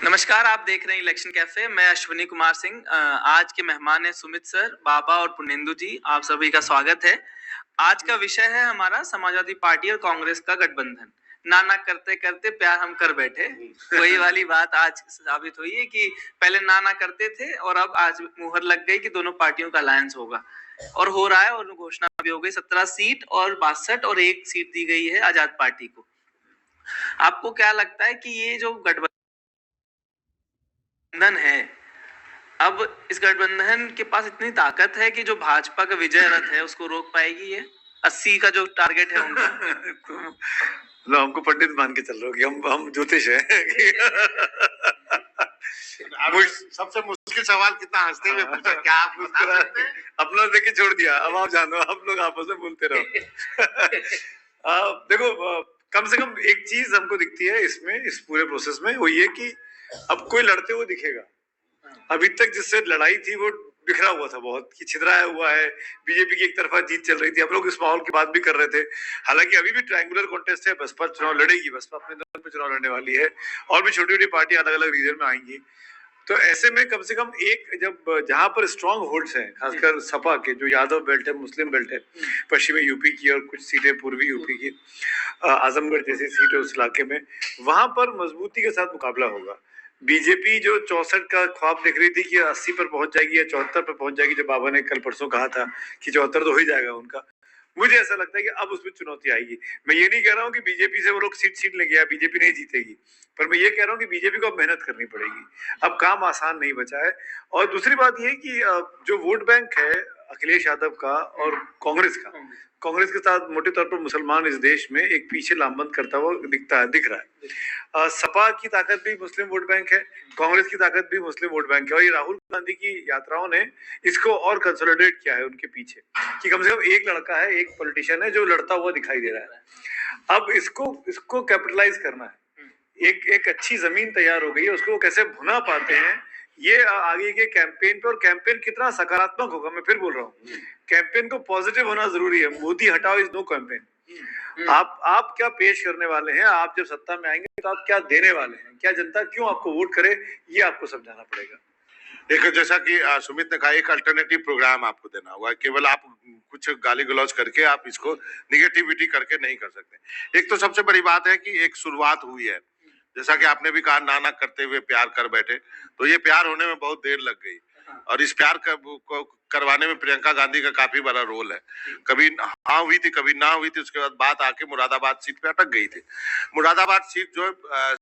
नमस्कार, आप देख रहे हैं इलेक्शन कैफे। मैं अश्विनी कुमार सिंह। आज के मेहमान हैं सुमित सर, बाबा और पुनेंदु जी। आप सभी का स्वागत है। आज का विषय है हमारा समाजवादी पार्टी और कांग्रेस का गठबंधन। ना ना करते करते प्यार हम कर बैठे। वही वाली बात आज साबित हुई है कि पहले ना ना करते थे और अब आज मुहर लग गई कि दोनों पार्टियों का अलायंस होगा और हो रहा है। और घोषणा भी हो गई, 17 सीट और 62 और 1 सीट दी गई है आजाद पार्टी को। आपको क्या लगता है कि ये जो गठबंधन है, अब इस गठबंधन के पास इतनी ताकत है कि जो भाजपा का विजय रथ है उसको रोक पाएगी? ये 80 का जो टारगेट है उनका। तुम लो हमको पंडित मान के चल रहे हो कि हम ज्योतिष हैं। सबसे मुश्किल सवाल कितना हंसते हुए पूछा, क्या आप बता सकते हैं? अपना देखे छोड़ दिया, अब आप जानो, आप लोग आपस में बोलते रहो। देखो, कम से कम एक चीज हमको दिखती है इसमें, इस पूरे प्रोसेस में, वो ये कि अब कोई लड़ते हुए दिखेगा। अभी तक जिससे लड़ाई थी वो बिखरा हुआ था, बहुत कि छितराया हुआ है। बीजेपी की एक तरफा जीत चल रही थी, हम लोग इस माहौल की बात भी कर रहे थे। हालांकि अभी भी ट्रायंगुलर कॉन्टेस्ट है, बसपा चुनाव लड़ेगी, बसपा अपने दम पे चुनाव लड़ने वाली है और भी छोटी छोटी पार्टी अलग अलग रीजन में आएंगी। तो ऐसे में कम से कम एक, जब जहां पर स्ट्रांग होल्ड्स हैं, खासकर सपा के जो यादव बेल्ट है, मुस्लिम बेल्ट है, पश्चिमी यूपी की और कुछ सीटें पूर्वी यूपी की, आजमगढ़ जैसी सीट है उस इलाके में, वहां पर मजबूती के साथ मुकाबला होगा। बीजेपी जो 64 का ख्वाब देख रही थी कि 80 पर पहुंच जाएगी या 74 पर पहुंच जाएगी, जब बाबा ने कल परसों कहा था कि 74 तो हो ही जाएगा उनका, मुझे ऐसा लगता है कि अब उसमें चुनौती आएगी। मैं ये नहीं कह रहा हूँ कि बीजेपी से वो लोग सीट ले गया, बीजेपी नहीं जीतेगी, पर मैं ये कह रहा हूँ कि बीजेपी को अब मेहनत करनी पड़ेगी। अब काम आसान नहीं बचा है। और दूसरी बात ये कि जो वोट बैंक है अखिलेश यादव का और कांग्रेस के साथ मोटे तौर पर मुसलमान इस देश में एक पीछे लामबंद करता हुआ दिख रहा है। सपा की ताकत भी मुस्लिम वोट बैंक है, कांग्रेस की ताकत भी मुस्लिम वोट बैंक है, और ये राहुल गांधी की यात्राओं ने इसको और कंसोलिडेट किया है उनके पीछे, कि कम से कम एक लड़का है, एक पॉलिटिशियन है जो लड़ता हुआ दिखाई दे रहा है। अब इसको कैपिटलाइज करना है। एक अच्छी जमीन तैयार हो गई है, उसको कैसे भुना पाते हैं, ये आगे के कैंपेन पे, और कैंपेन कितना सकारात्मक होगा, मैं फिर बोल रहा हूँ, कैंपेन को पॉजिटिव होना जरूरी है। मोदी हटाओ इज नो कैंपेन। आप क्या पेश करने वाले हैं, आप जब सत्ता में आएंगे तो आप क्या देने वाले हैं, क्या जनता क्यों आपको वोट करे, ये आपको समझाना पड़ेगा। एक, जैसा कि सुमित ने कहा, एक अल्टरनेटिव प्रोग्राम आपको देना होगा। केवल आप कुछ गाली गलौज करके आप इसको निगेटिविटी करके नहीं कर सकते। एक तो सबसे बड़ी बात है कि एक शुरुआत हुई है, जैसा कि आपने भी कहा, नाना करते हुए प्यार कर बैठे, तो ये प्यार होने में बहुत देर लग गई। और इस प्यार को करवाने में प्रियंका गांधी का काफी बड़ा रोल है। कभी हाँ हुई थी, कभी ना हुई थी, उसके बाद बात आके मुरादाबाद सीट पे अटक गई थी। मुरादाबाद सीट जो